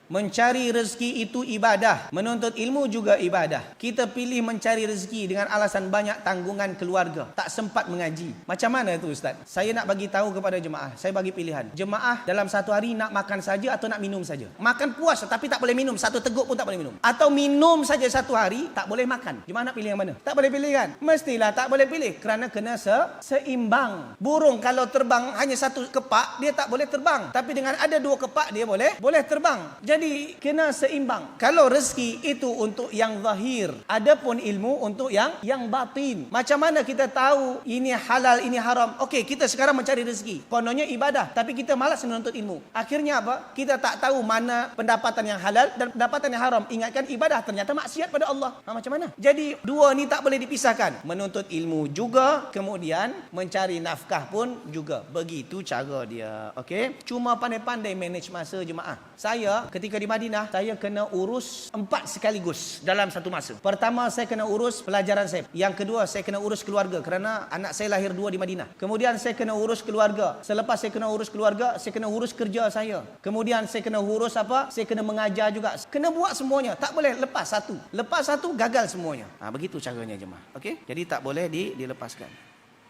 Mencari rezeki itu ibadah. Menuntut ilmu juga ibadah. Kita pilih mencari rezeki dengan alasan banyak tanggungan keluarga. Tak sempat mengaji. Macam mana itu Ustaz? Saya nak bagi tahu kepada jemaah. Saya bagi pilihan. Jemaah dalam satu hari nak makan saja atau nak minum saja? Makan puas tapi tak boleh minum. Satu teguk pun tak boleh minum. Atau minum saja satu hari, tak boleh makan. Jemaah nak pilih yang mana? Tak boleh pilih kan? Mestilah tak boleh pilih. Kerana kena seimbang. Burung kalau terbang hanya satu kepak, dia tak boleh terbang. Tapi dengan ada dua kepak, dia boleh terbang. Jadi kena seimbang. Kalau rezeki itu untuk yang zahir, adapun ilmu untuk yang batin. Macam mana kita tahu ini halal, ini haram? Okey, kita sekarang mencari rezeki. Kononnya ibadah, tapi kita malas menuntut ilmu. Akhirnya apa? Kita tak tahu mana pendapatan yang halal dan pendapatan yang haram. Ingatkan ibadah, ternyata maksiat pada Allah. Macam mana? Jadi dua ni tak boleh dipisahkan. Menuntut ilmu juga, kemudian mencari nafkah pun juga. Begitu cara dia. Okey? Cuma pandai-pandai manage masa jemaah. Saya ketika di Madinah, saya kena urus 4 sekaligus dalam satu masa. Pertama, saya kena urus pelajaran saya. Yang kedua, saya kena urus keluarga kerana anak saya lahir 2 di Madinah. Kemudian saya kena urus keluarga. Selepas saya kena urus keluarga, saya kena urus kerja saya. Kemudian saya kena urus apa? Saya kena mengajar juga. Kena buat semuanya. Tak boleh lepas satu. Lepas satu, gagal semuanya. Begitu caranya jemaah. Okey? Jadi tak boleh dilepaskan.